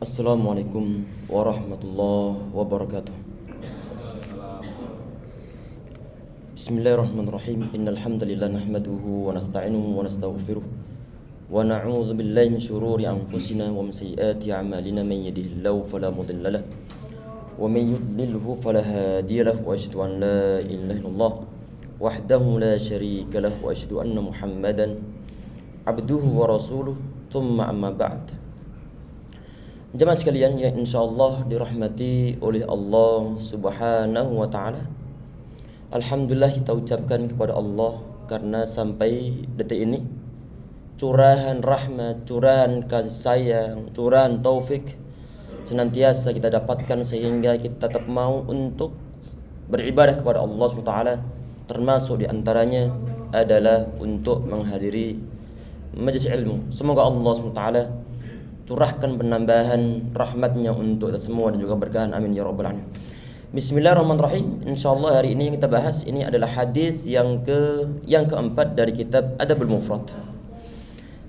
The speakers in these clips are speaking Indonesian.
Assalamualaikum warahmatullahi wabarakatuh. Bismillahirrahmanirrahim. Innal hamdalillah nahmaduhu wa nasta'inuhu wa nastaghfiruh wa na'udzu billahi min shururi anfusina wa min sayyiati a'malina. Man yahdihillahu fala mudilla lahu wa man yudlilhu fala hadiya lahu wa asyhadu an la ilaha illallah wahdahu la syarika lahu wa asyhadu anna Muhammadan abduhu wa rasuluh. Tsumma amma ba'd. Jemaah sekalian yang insyaallah dirahmati oleh Allah Subhanahu wa taala. Alhamdulillah kita ucapkan kepada Allah karena sampai detik ini curahan rahmat, curahan kasih sayang, curahan taufik senantiasa kita dapatkan sehingga kita tetap mau untuk beribadah kepada Allah Subhanahu wa taala. Termasuk diantaranya adalah untuk menghadiri majelis ilmu. Semoga Allah Subhanahu wa taala curahkan penambahan rahmatnya untuk kita semua dan juga berkahan, amin ya rabbal alamin. Bismillahirrahmanirrahim. Insyaallah hari ini yang kita bahas ini adalah hadis yang keempat dari kitab Adabul Mufrad.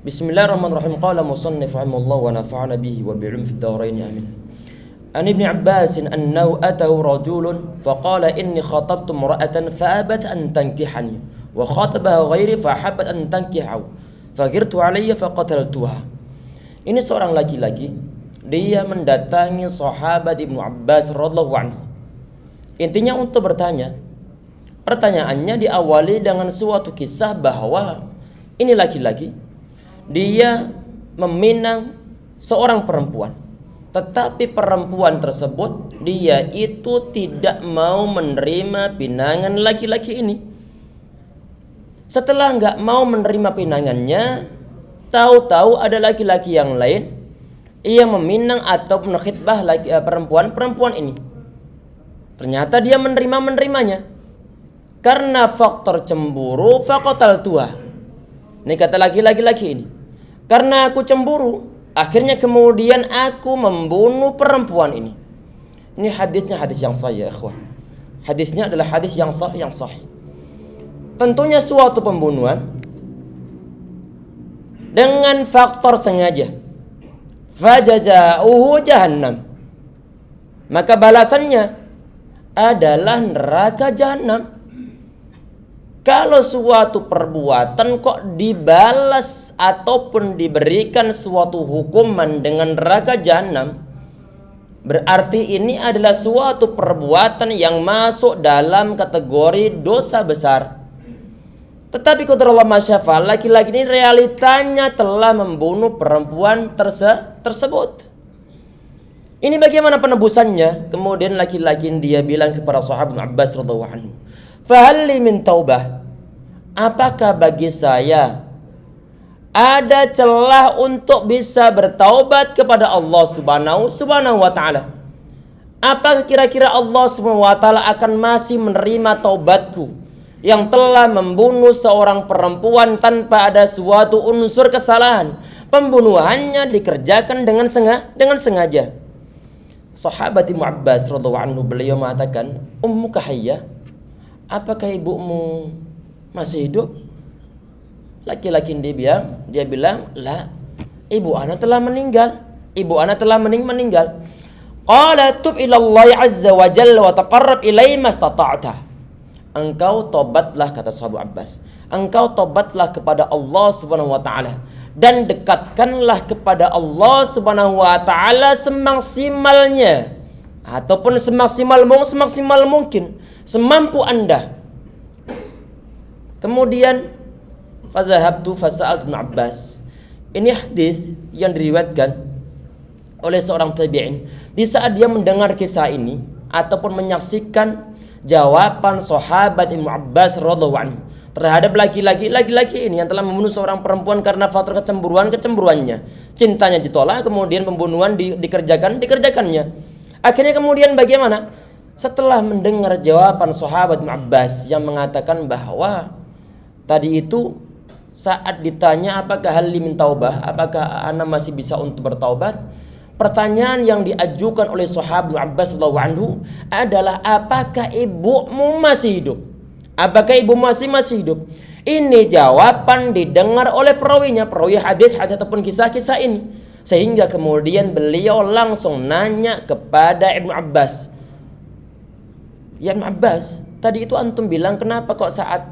Bismillahirrahmanirrahim. Qala musannif rahimahullah wa nafa'ana bihi wa bi'ilm fid darain, amin. An Ibn Abbas annahu atahu rajulun faqala inni khatabtu imra'atan fa'abat an tankihani wa khatabaha ghairi fahabbat an tankihahu faghirtu 'alayya faqataltuha. Ini seorang laki-laki, dia mendatangi sahabat Ibnu Abbas radhiyallahu anhu. Intinya untuk bertanya. Pertanyaannya diawali dengan suatu kisah bahwa ini laki-laki, dia meminang seorang perempuan. Tetapi perempuan tersebut dia itu tidak mau menerima pinangan laki-laki ini. Setelah enggak mau menerima pinangannya, tahu-tahu ada laki-laki yang lain yang meminang atau menkhitbah perempuan ini. Ternyata dia menerimanya. Karena faktor cemburu faqataltuha. Ini kata laki-laki ini. Karena aku cemburu, akhirnya kemudian aku membunuh perempuan ini. Ini hadisnya hadis yang sahih, ya ikhwah. Hadisnya adalah hadis yang sahih. Tentunya suatu pembunuhan dengan faktor sengaja, fajazauhu jahannam, maka balasannya adalah neraka jahannam. Kalau suatu perbuatan kok dibalas ataupun diberikan suatu hukuman dengan neraka jahannam, berarti ini adalah suatu perbuatan yang masuk dalam kategori dosa besar. Tetapi qadarullah masyafa, laki-laki ini realitanya telah membunuh perempuan tersebut. Ini bagaimana penebusannya? Kemudian laki-laki dia bilang kepada sahabat Abbas radhiyallahu anhu, "Fahalli min taubah?" Apakah bagi saya ada celah untuk bisa bertaubat kepada Allah Subhanahu wa taala? Apakah kira-kira Allah Subhanahu wa taala akan masih menerima taubatku yang telah membunuh seorang perempuan tanpa ada suatu unsur kesalahan? Pembunuhannya dikerjakan dengan sengaja. Sahabat Ibnu Abbas radhiyallahu anhu beliau mengatakan, "Ummuka hayyah? Apakah ibumu masih hidup?" Laki-laki dia bilang, "La, ibu ana telah meninggal. Ibu ana telah meninggal." Qala tub ila Allah azza wa jalla wa taqarrab ilaihi mastata'ta. Engkau tobatlah, kata sahabat Abbas, engkau tobatlah kepada Allah Subhanahu wa taala dan dekatkanlah kepada Allah Subhanahu wa taala semaksimalnya ataupun semaksimal mungkin, semampu Anda. Kemudian fadhahabtu fasa'altu Ibnu Abbas. Ini hadis yang diriwayatkan oleh seorang tabi'in. Di saat dia mendengar kisah ini ataupun menyaksikan jawaban sahabat Ibnu Abbas radhiyallahu anhu terhadap laki-laki ini yang telah membunuh seorang perempuan karena faktor kecemburuannya, cintanya ditolak, kemudian pembunuhan dikerjakannya. Akhirnya kemudian bagaimana? Setelah mendengar jawaban sahabat Ibnu Abbas yang mengatakan bahwa tadi itu saat ditanya apakah halli min taubah, apakah ana masih bisa untuk bertaubat, pertanyaan yang diajukan oleh sahabat Abbas radhiyallahu anhu adalah apakah ibumu masih hidup? Apakah ibu masih hidup? Ini jawaban didengar oleh perawi hadis ataupun kisah-kisah ini. Sehingga kemudian beliau langsung nanya kepada Ibnu Abbas, "Ya Ibnu Abbas, tadi itu antum bilang kenapa kok saat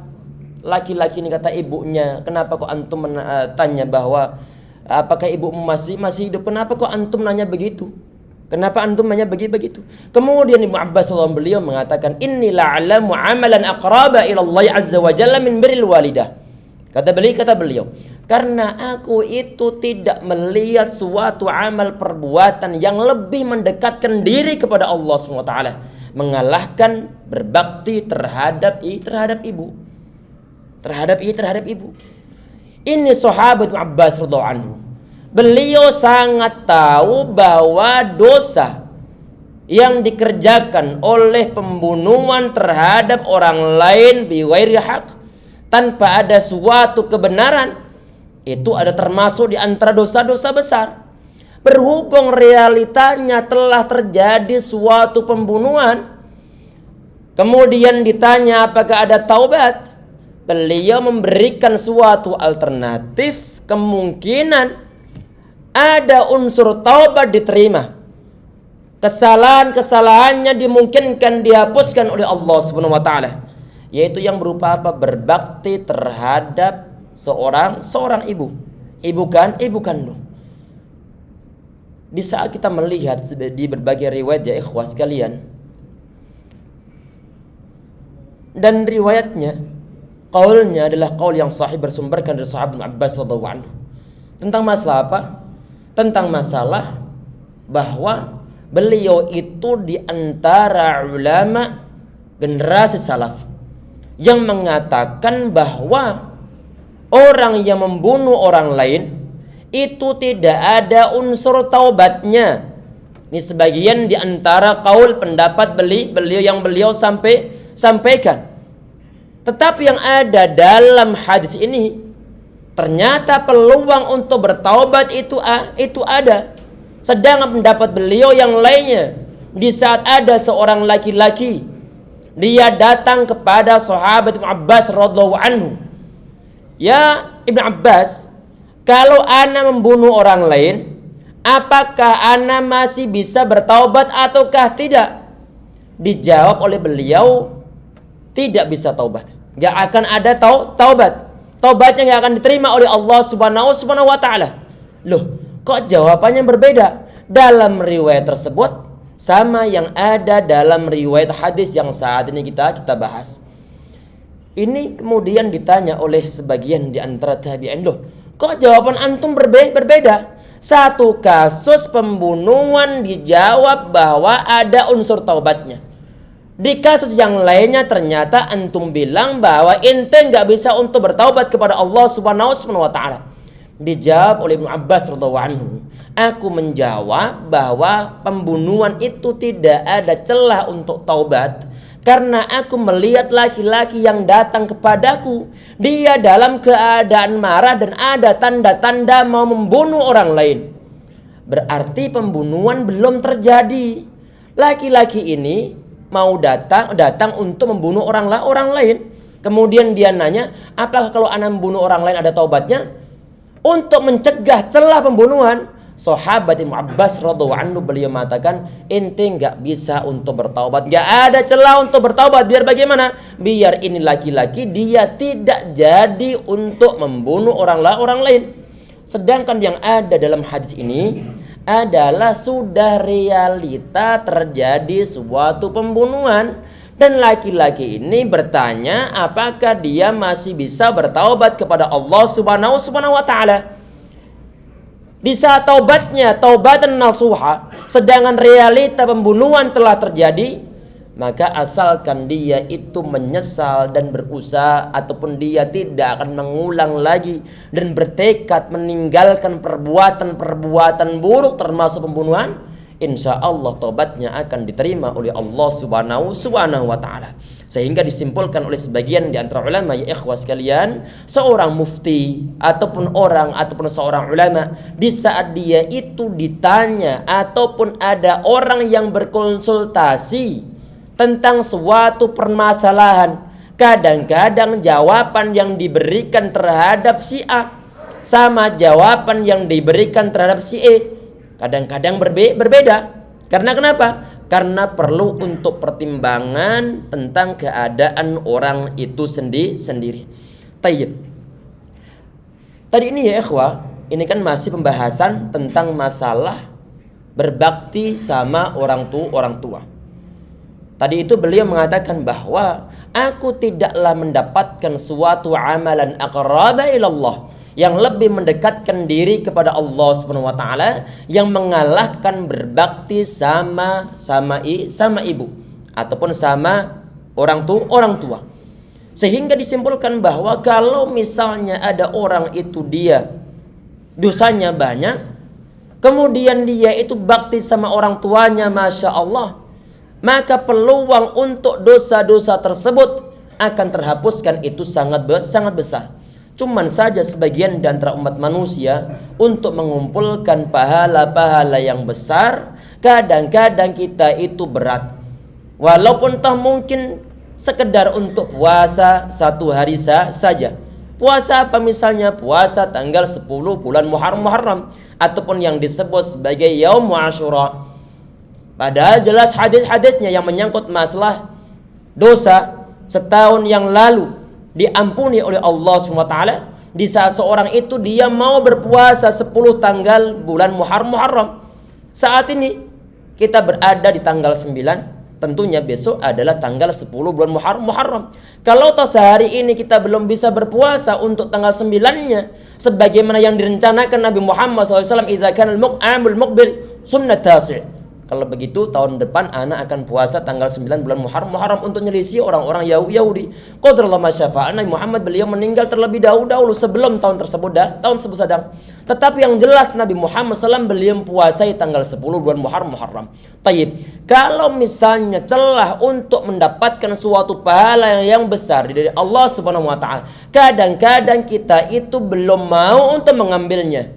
laki-laki ini kata ibunya, kenapa kok antum tanya bahwa apakah ibumu masih hidup? Kenapa kok antum nanya begitu? Kenapa antum nanya begitu?" Kemudian Ibnu Abbas beliau mengatakan, "Inni la'alamu amalan aqraba ila Allah azza wa jalla min birril walidah." Kata beliau, karena aku itu tidak melihat suatu amal perbuatan yang lebih mendekatkan diri kepada Allah SWT, mengalahkan berbakti terhadap ibu. Terhadap ibu. Ini sahabat Abbas radhiyallahu anhu. Beliau sangat tahu bahwa dosa yang dikerjakan oleh pembunuhan terhadap orang lain bighairi haq, tanpa ada suatu kebenaran, itu ada termasuk di antara dosa-dosa besar. Berhubung realitanya telah terjadi suatu pembunuhan, kemudian ditanya apakah ada taubat, beliau memberikan suatu alternatif, kemungkinan ada unsur taubat diterima. Kesalahan-kesalahannya dimungkinkan dihapuskan oleh Allah Subhanahu wa taala. Yaitu yang berupa apa? Berbakti terhadap seorang ibu. Ibu kandung. Di saat kita melihat di berbagai riwayat ya ikhwah sekalian, dan riwayatnya, qaulnya adalah qaul yang sahih bersumberkan dari sahabat Abbas radhiyallahu anhu. Tentang masalah apa? Tentang masalah bahwa beliau itu di antara ulama generasi salaf yang mengatakan bahwa orang yang membunuh orang lain itu tidak ada unsur taubatnya. Ini sebagian di antara kaul pendapat beliau yang beliau sampaikan. Tetapi yang ada dalam hadis ini, ternyata peluang untuk bertaubat itu ada. Sedangkan pendapat beliau yang lainnya, di saat ada seorang laki-laki, dia datang kepada sahabat Ibnu Abbas radhiyallahu anhu, "Ya Ibnu Abbas, kalau ana membunuh orang lain, apakah ana masih bisa bertaubat ataukah tidak?" Dijawab oleh beliau, tidak bisa taubat. Gak akan ada taubat. Taubatnya gak akan diterima oleh Allah Subhanahu wa taala. Loh, kok jawabannya berbeda? Dalam riwayat tersebut sama yang ada dalam riwayat hadis yang saat ini kita bahas. Ini kemudian ditanya oleh sebagian di antara tabi'in, "Loh, kok jawaban antum berbeda? Satu kasus pembunuhan dijawab bahwa ada unsur taubatnya. Di kasus yang lainnya ternyata antum bilang bahwa ente nggak bisa untuk bertaubat kepada Allah Subhanahu wa taala." Dijawab oleh Ibnu Abbas radhiyallahu anhu, "Aku menjawab bahwa pembunuhan itu tidak ada celah untuk taubat, karena aku melihat laki-laki yang datang kepadaku, dia dalam keadaan marah dan ada tanda-tanda mau membunuh orang lain. Berarti pembunuhan belum terjadi. Laki-laki ini mau datang untuk membunuh orang lain. Kemudian dia nanya, apakah kalau ana membunuh orang lain ada taubatnya? Untuk mencegah celah pembunuhan, sahabat Ibnu Abbas radhiyallahu anhu beliau mengatakan, ente nggak bisa untuk bertaubat, nggak ada celah untuk bertaubat. Biar bagaimana? Biar ini laki-laki dia tidak jadi untuk membunuh orang lain. Sedangkan yang ada dalam hadis ini adalah sudah realita terjadi suatu pembunuhan. Dan laki-laki ini bertanya apakah dia masih bisa bertaubat kepada Allah Subhanahu wa taala. Di saat taubatnya taubatan nasuha, sedangkan realita pembunuhan telah terjadi, maka asalkan dia itu menyesal dan berusaha ataupun dia tidak akan mengulang lagi dan bertekad meninggalkan perbuatan buruk termasuk pembunuhan, insya Allah taubatnya akan diterima oleh Allah Subhanahu wa taala. Sehingga disimpulkan oleh sebagian di antara ulama, ya ikhwah sekalian, seorang mufti ataupun seorang ulama, di saat dia itu ditanya ataupun ada orang yang berkonsultasi tentang suatu permasalahan, kadang-kadang jawaban yang diberikan terhadap si A sama jawaban yang diberikan terhadap si E. Kadang-kadang berbeda. Karena kenapa? Karena perlu untuk pertimbangan tentang keadaan orang itu sendiri. Tayyib. Tadi ini ya ikhwah, ini kan masih pembahasan tentang masalah berbakti sama orang tua. Tadi itu beliau mengatakan bahwa aku tidaklah mendapatkan suatu amalan aqraba ilallah, yang lebih mendekatkan diri kepada Allah Subhanahu wa taala, yang mengalahkan berbakti sama ibu ataupun sama orang tua. Sehingga disimpulkan bahwa kalau misalnya ada orang itu dia dosanya banyak, kemudian dia itu bakti sama orang tuanya, masya Allah, maka peluang untuk dosa-dosa tersebut akan terhapuskan itu sangat besar. Cuman saja sebagian di antara umat manusia untuk mengumpulkan pahala-pahala yang besar, kadang-kadang kita itu berat. Walaupun toh mungkin sekedar untuk puasa 1 hari saja. Puasa apa misalnya? Puasa tanggal 10 bulan Muharram ataupun yang disebut sebagai Yaum Asyura. Padahal jelas hadis-hadisnya yang menyangkut masalah dosa setahun yang lalu diampuni oleh Allah SWT. Di saat seorang itu dia mau berpuasa 10 tanggal bulan Muharram. Saat ini kita berada di tanggal 9. Tentunya besok adalah tanggal 10 bulan Muharram. Kalau toh sehari ini kita belum bisa berpuasa untuk tanggal 9-nya, sebagaimana yang direncanakan Nabi Muhammad SAW, idza kana al-amul muqbil sunnat tasi'. Kalau begitu tahun depan anak akan puasa tanggal 9 bulan Muharram untuk nyelisih orang-orang Yahudi. Qadarullah masyafa'al, Nabi Muhammad beliau meninggal terlebih dahulu sebelum tahun tersebut sedang. Tetapi yang jelas Nabi Muhammad SAW beliau puasai tanggal 10 bulan Muharram. Tayyib. Kalau misalnya celah untuk mendapatkan suatu pahala yang besar dari Allah Subhanahu wa taala, kadang-kadang kita itu belum mau untuk mengambilnya.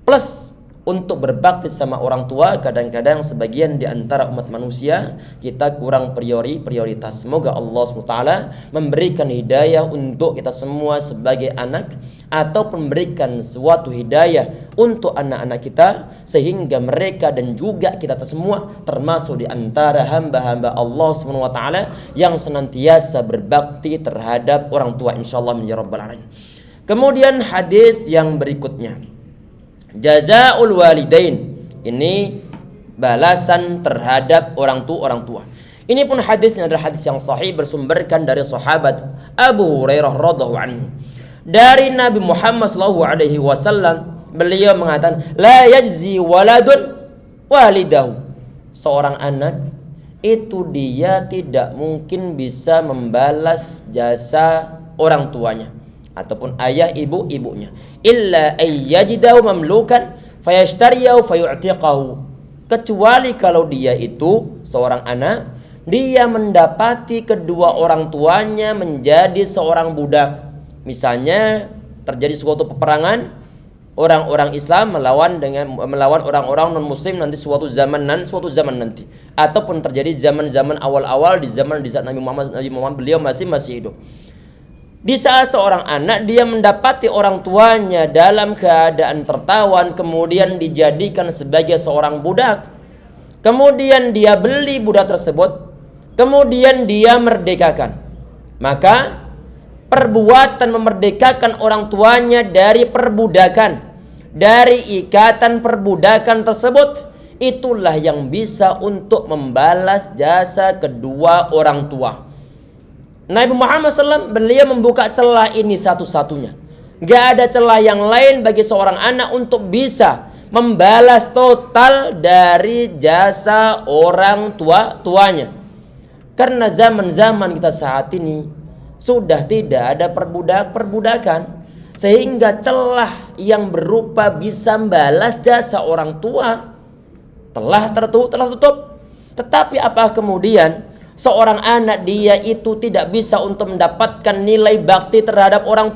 Plus untuk berbakti sama orang tua, kadang-kadang sebagian di antara umat manusia kita kurang prioritas. Semoga Allah SWT memberikan hidayah untuk kita semua sebagai anak, atau memberikan suatu hidayah untuk anak-anak kita, sehingga mereka dan juga kita semua termasuk di antara hamba-hamba Allah SWT yang senantiasa berbakti terhadap orang tua, insyaallah ya rabbal alamin. Kemudian hadis yang berikutnya, jazaul walidain, ini balasan terhadap orang tua. Ini pun hadisnya adalah hadis yang sahih, bersumberkan dari sahabat Abu Hurairah radhiyallahu anhu. Dari Nabi Muhammad sallallahu alaihi wasallam, beliau mengatakan, la yajzi waladun walidahu. Seorang anak itu dia tidak mungkin bisa membalas jasa orang tuanya ataupun ayah ibunya, illa ayyajidahu mamlukan fayashtariyahu fayu'tiqahu, kecuali kalau dia itu seorang anak, dia mendapati kedua orang tuanya menjadi seorang budak. Misalnya terjadi suatu peperangan, orang-orang Islam melawan orang-orang non muslim nanti suatu zaman nanti, ataupun terjadi zaman-zaman awal-awal di saat Nabi Muhammad beliau masih hidup. Di saat seorang anak dia mendapati orang tuanya dalam keadaan tertawan, kemudian dijadikan sebagai seorang budak, kemudian dia beli budak tersebut, kemudian dia merdekakan, maka perbuatan memerdekakan orang tuanya dari perbudakan, dari ikatan perbudakan tersebut, itulah yang bisa untuk membalas jasa kedua orang tua. Nabi Muhammad SAW beliau membuka celah ini satu-satunya. Gak ada celah yang lain bagi seorang anak untuk bisa membalas total dari jasa orang tuanya. Karena zaman-zaman kita saat ini sudah tidak ada perbudakan, sehingga celah yang berupa bisa membalas jasa orang tua telah tertutup. Tetapi apa kemudian seorang anak dia itu tidak bisa untuk mendapatkan nilai bakti terhadap orang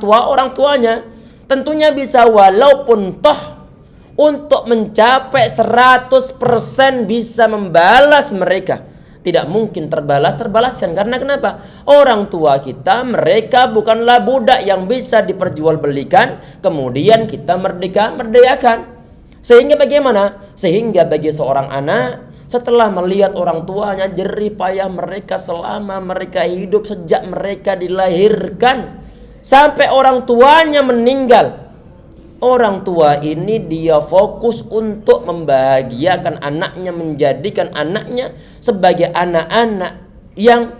tuanya? Tentunya bisa, walaupun toh untuk mencapai 100% bisa membalas mereka, tidak mungkin terbalaskan. Karena kenapa? Orang tua kita, mereka bukanlah budak yang bisa diperjualbelikan kemudian kita merdekakan. Sehingga bagaimana? Sehingga bagi seorang anak, setelah melihat orang tuanya jerih payah mereka selama mereka hidup, sejak mereka dilahirkan sampai orang tuanya meninggal, orang tua ini dia fokus untuk membahagiakan anaknya, menjadikan anaknya sebagai anak-anak yang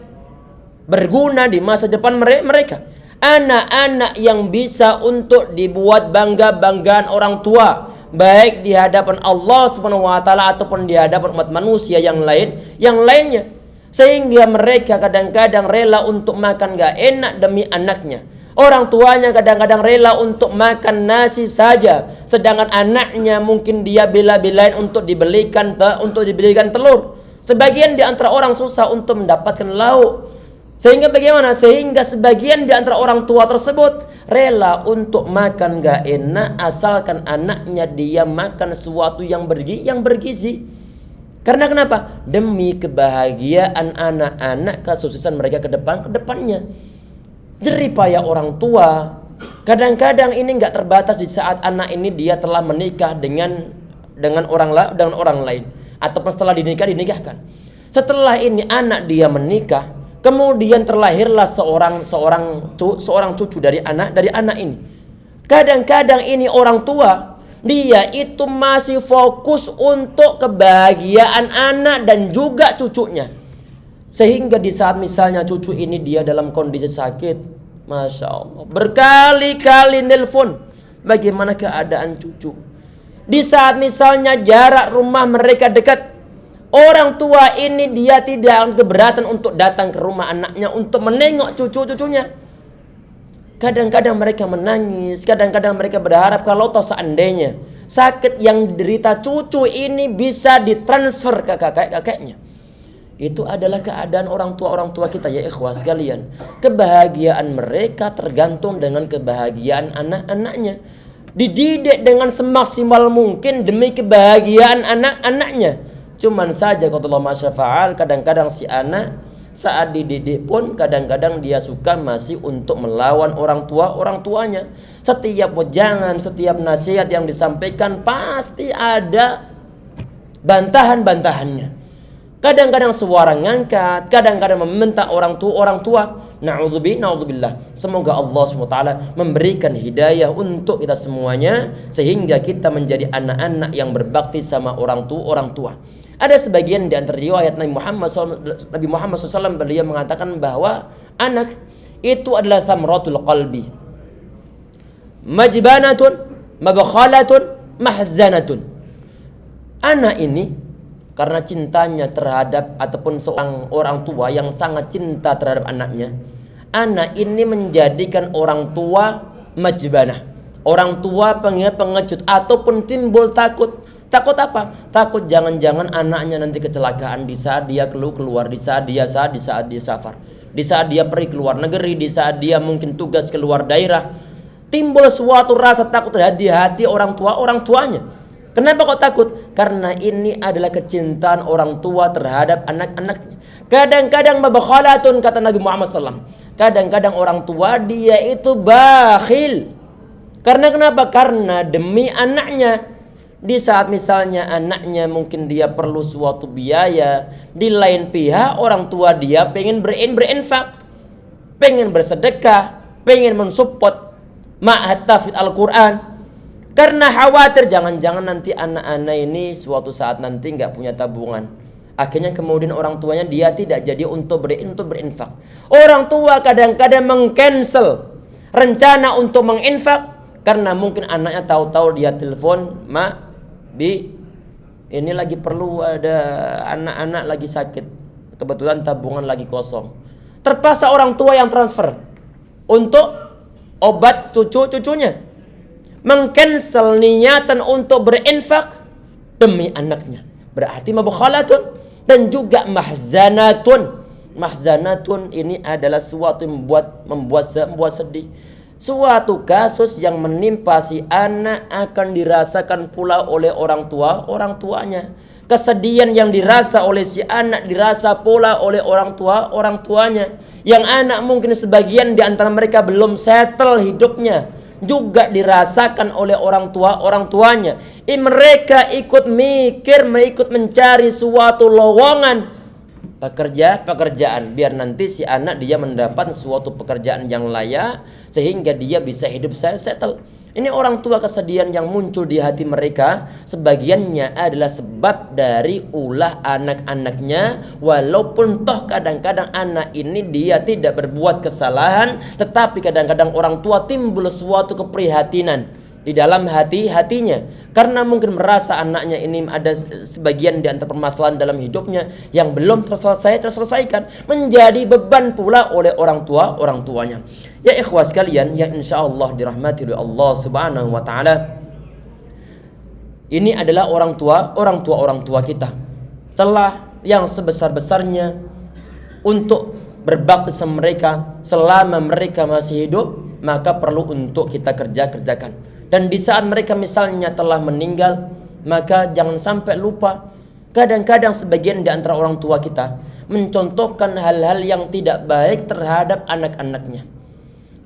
berguna di masa depan mereka. Anak-anak yang bisa untuk dibuat bangga-banggaan orang tua, baik di hadapan Allah Subhanahu wa taala ataupun di hadapan umat manusia yang lainnya. Sehingga mereka kadang-kadang rela untuk makan gak enak demi anaknya. Orang tuanya kadang-kadang rela untuk makan nasi saja, sedangkan anaknya mungkin dia bela-belain untuk dibelikan telur. Sebagian di antara orang susah untuk mendapatkan lauk. Sehingga bagaimana? Sehingga sebagian di antara orang tua tersebut rela untuk makan gak enak asalkan anaknya dia makan sesuatu yang bergizi. Karena kenapa? Demi kebahagiaan anak-anak, kesuksesan mereka ke depannya. Jerih payah orang tua. Kadang-kadang ini nggak terbatas di saat anak ini dia telah menikah dengan orang lain, ataupun setelah dinikahkan. Setelah ini anak dia menikah, kemudian terlahirlah seorang cucu dari anak ini. Kadang-kadang ini orang tua dia itu masih fokus untuk kebahagiaan anak dan juga cucunya. Sehingga di saat misalnya cucu ini dia dalam kondisi sakit, Masya Allah, berkali-kali nelpon bagaimana keadaan cucu. Di saat misalnya jarak rumah mereka dekat, orang tua ini dia tidak keberatan untuk datang ke rumah anaknya untuk menengok cucu-cucunya. Kadang-kadang mereka menangis, kadang-kadang mereka berharap kalau toh seandainya sakit yang diderita cucu ini bisa ditransfer ke kakek-kakeknya. Itu adalah keadaan orang tua kita ya ikhwah sekalian. Kebahagiaan mereka tergantung dengan kebahagiaan anak-anaknya. Dididik dengan semaksimal mungkin demi kebahagiaan anak-anaknya. Cuman saja kalau Allah masyafa'al, kadang-kadang si anak saat dididik pun kadang-kadang dia suka masih untuk melawan orang tuanya. Setiap wejangan, setiap nasihat yang disampaikan pasti ada bantahan-bantahannya. Kadang-kadang suara ngangkat, kadang-kadang membentak orang tua. Na'udzubillah. Semoga Allah SWT memberikan hidayah untuk kita semuanya, sehingga kita menjadi anak-anak yang berbakti sama orang tua. Ada sebagian di antara riwayat Nabi Muhammad SAW, beliau mengatakan bahwa anak itu adalah thamratul qalbi, majbanatun, mabkhalatun, mahzanatun. Anak ini karena cintanya terhadap ataupun seorang orang tua yang sangat cinta terhadap anaknya, anak ini menjadikan orang tua majbanah, orang tua pengecut ataupun timbul takut. Takut apa? Takut jangan-jangan anaknya nanti kecelakaan di saat dia keluar, di saat dia safar, di saat dia pergi keluar negeri, di saat dia mungkin tugas keluar daerah. Timbul suatu rasa takut di hati orang tuanya. Kenapa kok takut? Karena ini adalah kecintaan orang tua terhadap anak-anaknya. Kadang-kadang mabkhalatun, kata Nabi Muhammad SAW. Kadang-kadang orang tua dia itu bakhil. Karena kenapa? Karena demi anaknya. Di saat misalnya anaknya mungkin dia perlu suatu biaya, di lain pihak orang tua dia pengen berinfak, pengen bersedekah, pengen mensupport ma'had tahfidz Al-Quran. Karena khawatir jangan-jangan nanti anak-anak ini suatu saat nanti nggak punya tabungan. Akhirnya kemudian orang tuanya dia tidak jadi untuk berinfak. Orang tua kadang-kadang mengcancel rencana untuk menginfak karena mungkin anaknya tahu-tahu dia telepon, "Ma, Bi, ini lagi perlu, ada anak-anak lagi sakit. Kebetulan tabungan lagi kosong." Terpaksa orang tua yang transfer untuk obat cucunya. Mengcancel niatan untuk berinfak demi anaknya. Berarti mabkhalatun dan juga mahzanatun. Mahzanatun ini adalah sesuatu yang membuat sedih. Suatu kasus yang menimpa si anak akan dirasakan pula oleh orang tuanya. Kesedihan yang dirasa oleh si anak dirasa pula oleh orang tuanya. Yang anak mungkin sebagian di antara mereka belum settle hidupnya, juga dirasakan oleh orang tuanya. Mereka ikut mikir, ikut mencari suatu lowongan pekerjaan biar nanti si anak dia mendapat suatu pekerjaan yang layak sehingga dia bisa hidup settle. Ini orang tua kesedihan yang muncul di hati mereka sebagiannya adalah sebab dari ulah anak-anaknya, walaupun toh kadang-kadang anak ini dia tidak berbuat kesalahan, tetapi kadang-kadang orang tua timbul suatu keprihatinan di dalam hatinya karena mungkin merasa anaknya ini ada sebagian di antara permasalahan dalam hidupnya yang belum terselesaikan, menjadi beban pula oleh orang tuanya. Ya ikhwas sekalian yang insyaallah dirahmati oleh Allah Subhanahu wa taala, ini adalah orang tua kita. Celah yang sebesar-besarnya untuk berbakti sama mereka selama mereka masih hidup, maka perlu untuk kita kerjakan. Dan di saat mereka misalnya telah meninggal, maka jangan sampai lupa. Kadang-kadang sebagian di antara orang tua kita mencontohkan hal-hal yang tidak baik terhadap anak-anaknya.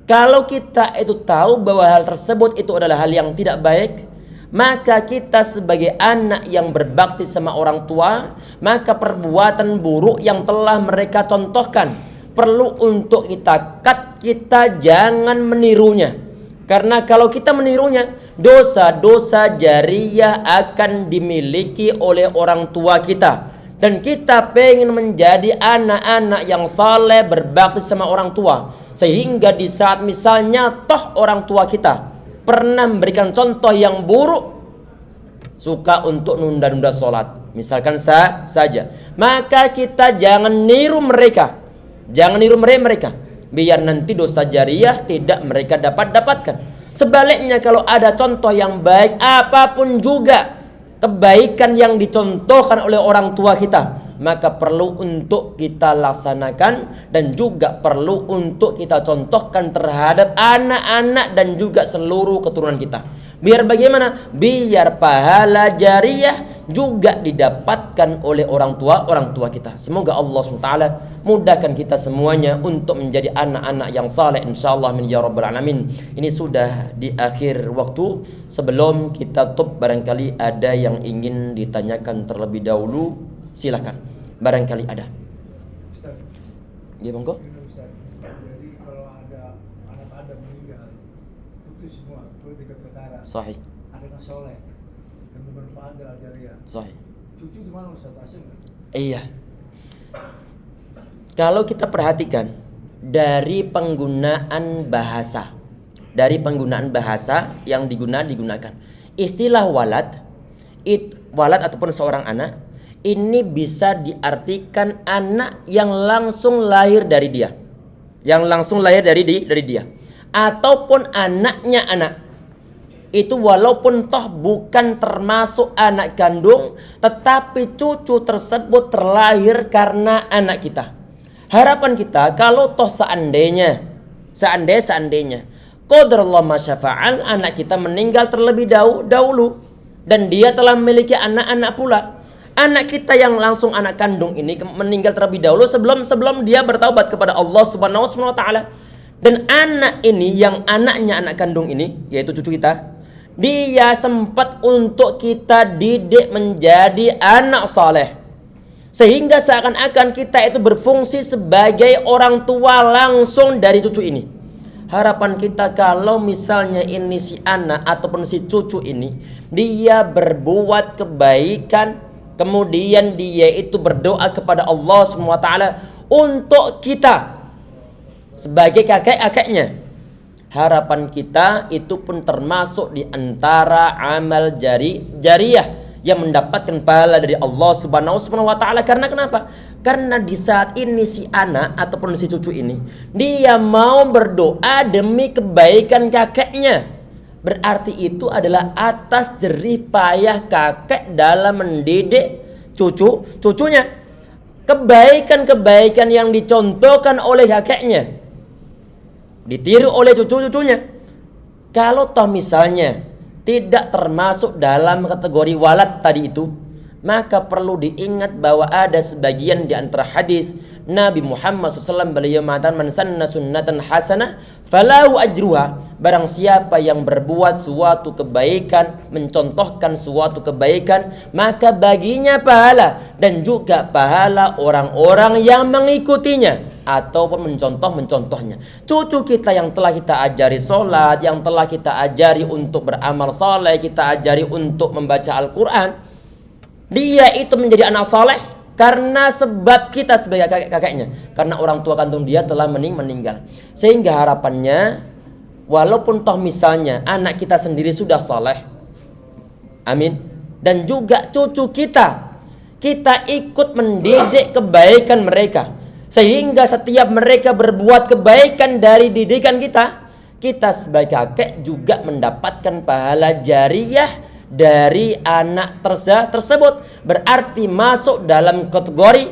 Kalau kita itu tahu bahwa hal tersebut itu adalah hal yang tidak baik, maka kita sebagai anak yang berbakti sama orang tua, maka perbuatan buruk yang telah mereka contohkan perlu untuk kita cut, kita jangan menirunya. Karena kalau kita menirunya, dosa-dosa jariyah akan dimiliki oleh orang tua kita. Dan kita pengen menjadi anak-anak yang saleh, berbakti sama orang tua. Sehingga di saat misalnya toh orang tua kita pernah memberikan contoh yang buruk, suka untuk nunda-nunda sholat, misalkan saja, maka kita jangan niru mereka. Biar nanti dosa jariyah tidak mereka dapatkan. Sebaliknya kalau ada contoh yang baik, apapun juga kebaikan yang dicontohkan oleh orang tua kita, maka perlu untuk kita laksanakan dan juga perlu untuk kita contohkan terhadap anak-anak dan juga seluruh keturunan kita. Biar bagaimana? Biar pahala jariyah juga didapatkan oleh orang tua kita. Semoga Allah SWT mudahkan kita semuanya untuk menjadi anak-anak yang saleh insyaallah min ya rabbal alamin. Ini sudah di akhir waktu. Sebelum kita tutup, barangkali ada yang ingin ditanyakan terlebih dahulu, silakan. Barangkali ada. Ustaz. Ya monggo. Jadi kalau ada anak Adam meninggal, putus semua, dua tiga perkara. Sahih. Ada yang soleh, yang bermanfaat dalam jariah. Sahih. Cucu gimana Ustaz? Asing nggak? Iya. Kalau kita perhatikan dari penggunaan bahasa, yang digunakan, istilah walad ataupun seorang anak ini bisa diartikan anak yang langsung lahir dari dia, ataupun anaknya anak. Itu walaupun toh bukan termasuk anak kandung, tetapi cucu tersebut terlahir karena anak kita. Harapan kita kalau toh seandainya qadarullah masyafa'al, anak kita meninggal terlebih dahulu dan dia telah memiliki anak-anak pula. Anak kita yang langsung anak kandung ini meninggal terlebih dahulu sebelum dia bertaubat kepada Allah Subhanahu wa taala. Dan anak ini yang anaknya anak kandung ini, yaitu cucu kita, dia sempat untuk kita didik menjadi anak saleh. Sehingga seakan-akan kita itu berfungsi sebagai orang tua langsung dari cucu ini. Harapan kita kalau misalnya ini si anak ataupun si cucu ini, dia berbuat kebaikan, kemudian dia itu berdoa kepada Allah SWT untuk kita sebagai kakek-kakeknya. Harapan kita itu pun termasuk di antara amal jariyah yang mendapatkan pahala dari Allah Subhanahu wa taala. Karena kenapa? Karena di saat ini si anak ataupun si cucu ini dia mau berdoa demi kebaikan kakeknya. Berarti itu adalah atas jerih payah kakek dalam mendidik cucunya. Kebaikan-kebaikan yang dicontohkan oleh kakeknya ditiru oleh cucu-cucunya. Kalau toh misalnya tidak termasuk dalam kategori walad tadi itu, maka perlu diingat bahwa ada sebagian di antara hadis Nabi Muhammad SAW, beliau mengatakan, man sanna sunnatan hasanah falahu ajruha. Barang siapa yang berbuat suatu kebaikan, mencontohkan suatu kebaikan, maka baginya pahala dan juga pahala orang-orang yang mengikutinya ataupun mencontohnya. Cucu kita yang telah kita ajari sholat, yang telah kita ajari untuk beramal saleh, kita ajari untuk membaca Al-Quran, dia itu menjadi anak saleh karena sebab kita sebagai kakek-kakeknya, karena orang tua kandung dia telah meninggal. Sehingga harapannya, walaupun toh misalnya anak kita sendiri sudah saleh, amin, dan juga cucu kita ikut mendidik kebaikan mereka, sehingga setiap mereka berbuat kebaikan dari didikan kita sebagai kakek juga mendapatkan pahala jariyah dari anak tersebut. Berarti masuk dalam kategori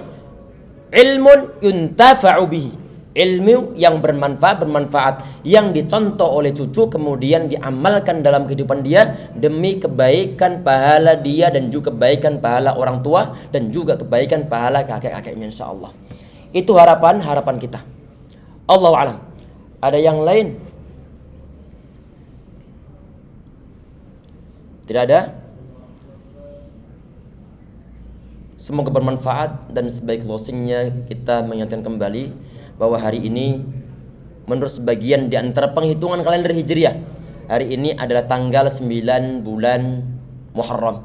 ilmun yuntafa'u bihi, ilmu yang bermanfaat yang dicontoh oleh cucu kemudian diamalkan dalam kehidupan dia demi kebaikan pahala dia dan juga kebaikan pahala orang tua dan juga kebaikan pahala kakek-kakeknya, insyaallah. Itu harapan kita. Allahu a'lam. Ada yang lain? Tidak ada? Semoga bermanfaat. Dan sebagai closingnya kita mengingatkan kembali bahwa hari ini menurut sebagian di antara penghitungan kalender Hijriah, hari ini adalah tanggal 9 bulan Muharram.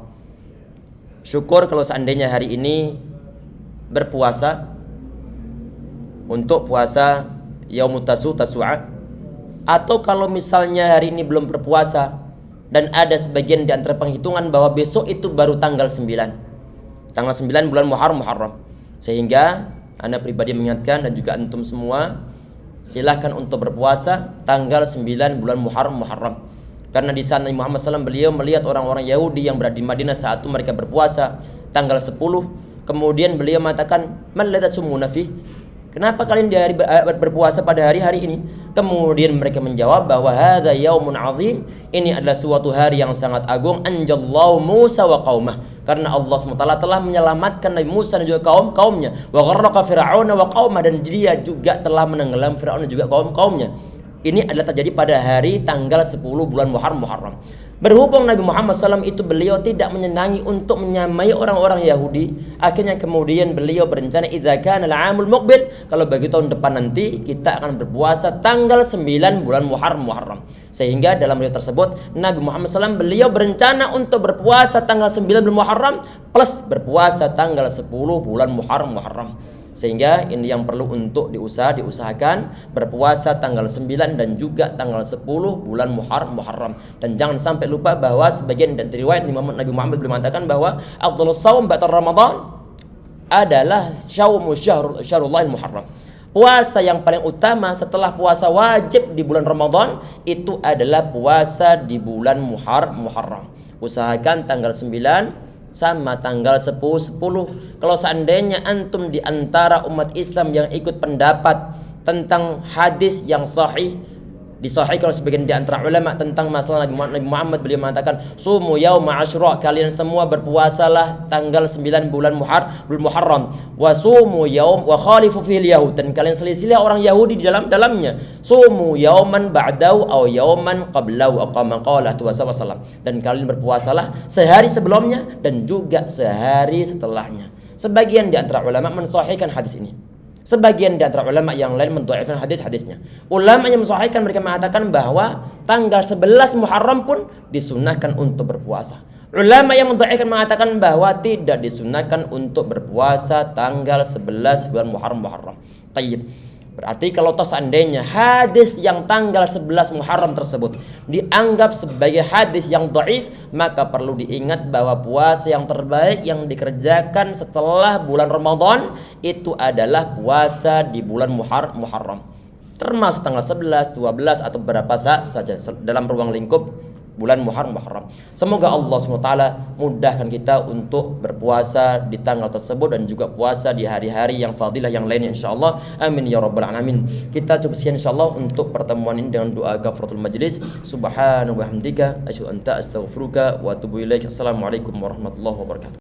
Syukur kalau seandainya hari ini berpuasa untuk puasa Yaumut Tasu'a, atau kalau misalnya hari ini belum berpuasa dan ada sebagian di antara penghitungan bahwa besok itu baru tanggal 9 bulan Muharram. Sehingga Anda pribadi mengingatkan dan juga antum semua, silahkan untuk berpuasa tanggal 9 bulan Muharram. Karena di sana Muhammad SAW beliau melihat orang-orang Yahudi yang berada di Madinah saat itu mereka berpuasa tanggal 10. Kemudian beliau mengatakan, "Man la tasumuna fi?" Kenapa kalian berpuasa pada hari-hari ini? Kemudian mereka menjawab bahwa hadza yaumun azim, ini adalah suatu hari yang sangat agung, anjallahu Musa wa qaumah, karena Allah SWT telah menyelamatkan Nabi Musa dan juga kaumnya, wa gharraqa fir'auna wa qaumah, dan dia juga telah menenggelam Firaun dan juga kaumnya. Ini adalah terjadi pada hari tanggal 10 bulan Muharram. Berhubung Nabi Muhammad SAW itu beliau tidak menyenangi untuk menyamai orang-orang Yahudi, akhirnya kemudian beliau berencana idza kana al-'amul muqbil, kalau bagi tahun depan nanti kita akan berpuasa tanggal 9 bulan Muharram. Sehingga dalam riwayat tersebut Nabi Muhammad SAW beliau berencana untuk berpuasa tanggal 9 bulan Muharram plus berpuasa tanggal 10 bulan Muharram. Sehingga ini yang perlu untuk diusahakan berpuasa tanggal 9 dan juga tanggal 10 bulan Muharram. Dan jangan sampai lupa bahwa sebagian dari riwayat Nabi Muhammad beliau mengatakan bahwa afdhalus shaum ba'da Ramadan adalah syaumu syahrullahil Muharram. Puasa yang paling utama setelah puasa wajib di bulan Ramadan itu adalah puasa di bulan Muharram. Usahakan tanggal 9 sama tanggal 10. Kalau seandainya antum di antara umat Islam yang ikut pendapat tentang hadis yang sahih, disahihkan oleh sebagian di antara ulama tentang masalah Nabi Muhammad, beliau mengatakan sumu yauma asyura, kalian semua berpuasalah tanggal 9 bulan Muharram, wa sumu yaum wa khalifu fil yahud, dan kalian selisilah orang Yahudi di dalamnya, sumu yauman ba'dahu aw yauman qablahu aqama qala wasallam, dan kalian berpuasalah sehari sebelumnya dan juga sehari setelahnya. Sebagian di antara ulama mensahihkan hadis ini. Sebagian di antara ulama yang lain mendhaifkan hadisnya. Ulama yang mensahihkan mereka mengatakan bahwa tanggal 11 Muharram pun disunahkan untuk berpuasa. Ulama yang mendhaifkan mengatakan bahwa tidak disunahkan untuk berpuasa tanggal 11 bulan Muharram. Tayyib. Berarti kalau toh seandainya hadis yang tanggal 11 Muharram tersebut dianggap sebagai hadis yang dhaif, maka perlu diingat bahwa puasa yang terbaik yang dikerjakan setelah bulan Ramadan itu adalah puasa di bulan Muharram. Termasuk tanggal 11, 12 atau berapa saja dalam ruang lingkup bulan Muharram. Semoga Allah SWT mudahkan kita untuk berpuasa di tanggal tersebut dan juga puasa di hari-hari yang fadilah yang lainnya insyaallah. Amin ya rabbal alamin. Kita coba sekian insyaallah untuk pertemuan ini dengan doa kafaratul majlis. Subhanahu wa hamdika asyhadu an la ilaha illa anta astaghfiruka wa atubu ilaik. Assalamualaikum warahmatullahi wabarakatuh.